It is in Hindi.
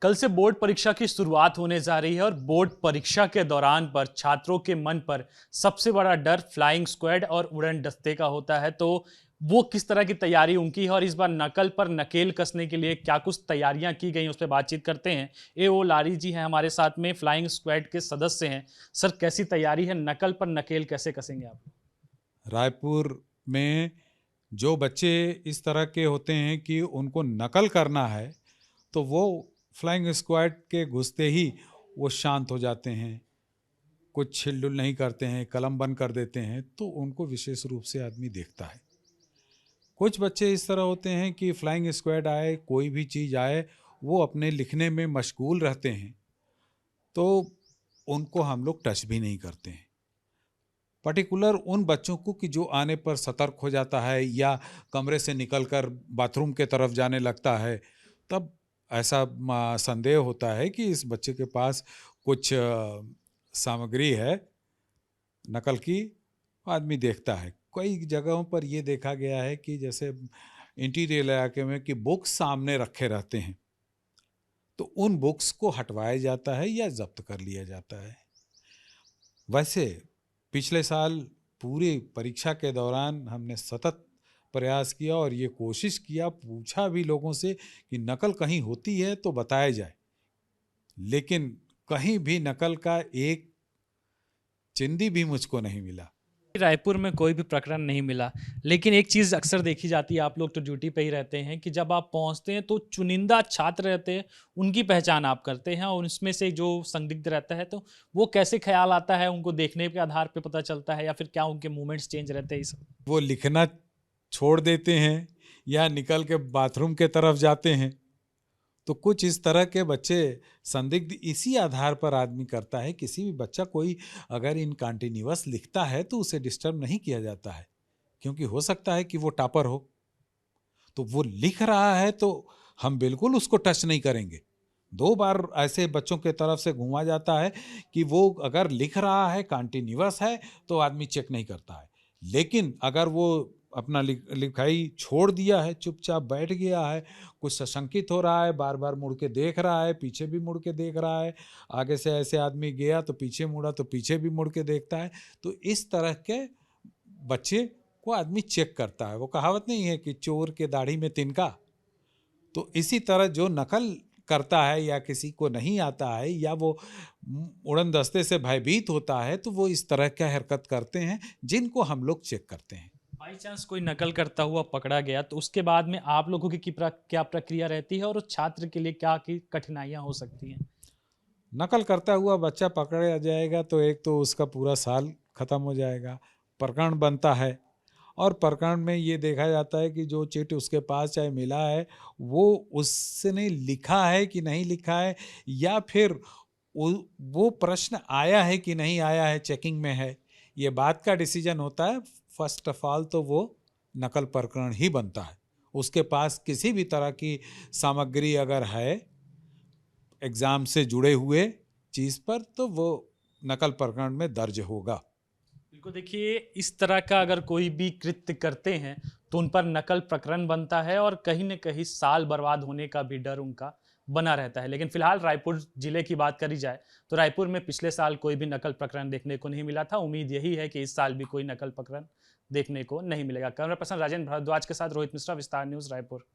कल से बोर्ड परीक्षा की शुरुआत होने जा रही है और बोर्ड परीक्षा के दौरान पर छात्रों के मन पर सबसे बड़ा डर फ्लाइंग स्क्वाड और उड़न दस्ते का होता है। तो वो किस तरह की तैयारी उनकी है और इस बार नकल पर नकेल कसने के लिए क्या कुछ तैयारियां की गई, उस पर बातचीत करते हैं। ओ लारी जी हैं हमारे साथ में, फ्लाइंग स्क्वाड के सदस्य हैं। सर, कैसी तैयारी है, नकल पर नकेल कैसे कसेंगे आप? रायपुर में जो बच्चे इस तरह के होते हैं कि उनको नकल करना है, तो वो फ्लाइंग स्क्वाड के घुसते ही वो शांत हो जाते हैं, कुछ छिल-डुल नहीं करते हैं, कलम बंद कर देते हैं, तो उनको विशेष रूप से आदमी देखता है। कुछ बच्चे इस तरह होते हैं कि फ्लाइंग स्क्वाड आए, कोई भी चीज़ आए, वो अपने लिखने में मशगूल रहते हैं, तो उनको हम लोग टच भी नहीं करते हैं। पर्टिकुलर उन बच्चों को कि जो आने पर सतर्क हो जाता है या कमरे से निकलकर बाथरूम के तरफ जाने लगता है, तब ऐसा संदेह होता है कि इस बच्चे के पास कुछ सामग्री है नकल की। आदमी देखता है, कई जगहों पर ये देखा गया है कि जैसे इंटीरियर इलाके में कि बुक्स सामने रखे रहते हैं, तो उन बुक्स को हटवाया जाता है या जब्त कर लिया जाता है। वैसे पिछले साल पूरी परीक्षा के दौरान हमने सतत प्रयास किया और ये कोशिश किया, पूछा भी लोगों से कि नकल कहीं होती है तो बताया जाए, लेकिन कहीं भी नकल का एक चिंदी भी मुझको नहीं मिला। रायपुर में कोई भी प्रकरण नहीं मिला, लेकिन एक चीज़ अक्सर देखी जाती है, आप लोग तो ड्यूटी पे ही रहते हैं, कि जब आप पहुंचते हैं तो चुनिंदा छात्र रहते हैं, उनकी पहचान आप करते हैं और उसमें से जो संदिग्ध रहता है तो वो कैसे ख्याल आता है, उनको देखने के आधार पे पता चलता है या फिर क्या उनके मूवमेंट्स चेंज रहते हैं, ये सब? वो लिखना छोड़ देते हैं या निकल के बाथरूम के तरफ जाते हैं, तो कुछ इस तरह के बच्चे संदिग्ध इसी आधार पर आदमी करता है। किसी भी बच्चा कोई अगर इन कंटिन्यूअस लिखता है तो उसे डिस्टर्ब नहीं किया जाता है, क्योंकि हो सकता है कि वो टॉपर हो, तो वो लिख रहा है तो हम बिल्कुल उसको टच नहीं करेंगे। 2 बार ऐसे बच्चों के तरफ से घूमा जाता है कि वो अगर लिख रहा है, कंटिन्यूअस है, तो आदमी चेक नहीं करता है। लेकिन अगर वो अपना लिखाई छोड़ दिया है, चुपचाप बैठ गया है, कुछ सशंकित हो रहा है, बार-बार मुड़ के देख रहा है, पीछे भी मुड़ के देख रहा है, आगे से ऐसे आदमी गया तो पीछे मुड़ा तो पीछे भी मुड़ के देखता है, तो इस तरह के बच्चे को आदमी चेक करता है। वो कहावत नहीं है कि चोर के दाढ़ी में तिनका, तो इसी तरह जो नकल करता है या किसी को नहीं आता है या वो उड़न दस्ते से भयभीत होता है, तो वो इस तरह की हरकत करते हैं जिनको हम लोग चेक करते हैं। बाई चांस कोई नकल करता हुआ पकड़ा गया तो उसके बाद में आप लोगों की क्या प्रक्रिया रहती है और उस छात्र के लिए क्या की कठिनाइयां हो सकती हैं? नकल करता हुआ बच्चा पकड़ा जाएगा तो एक तो उसका पूरा साल खत्म हो जाएगा, प्रकरण बनता है और प्रकरण में ये देखा जाता है कि जो चिट उसके पास चाहे मिला है, वो उसने लिखा है कि नहीं लिखा है, या फिर वो वो प्रश्न आया है कि नहीं आया है, चेकिंग में है, ये बात का डिसीजन होता है। फर्स्ट ऑफ ऑल तो वो नकल प्रकरण ही बनता है। उसके पास किसी भी तरह की सामग्री अगर है एग्ज़ाम से जुड़े हुए चीज़ पर, तो वो नकल प्रकरण में दर्ज होगा। बिल्कुल, देखिए इस तरह का अगर कोई भी कृत्य करते हैं तो उन पर नकल प्रकरण बनता है और कहीं न कहीं साल बर्बाद होने का भी डर उनका बना रहता है। लेकिन फिलहाल रायपुर जिले की बात करी जाए तो रायपुर में पिछले साल कोई भी नकल प्रकरण देखने को नहीं मिला था। उम्मीद यही है कि इस साल भी कोई नकल प्रकरण देखने को नहीं मिलेगा। कैमरा पर्सन राजेंद्र भारद्वाज के साथ रोहित मिश्रा, विस्तार न्यूज़, रायपुर।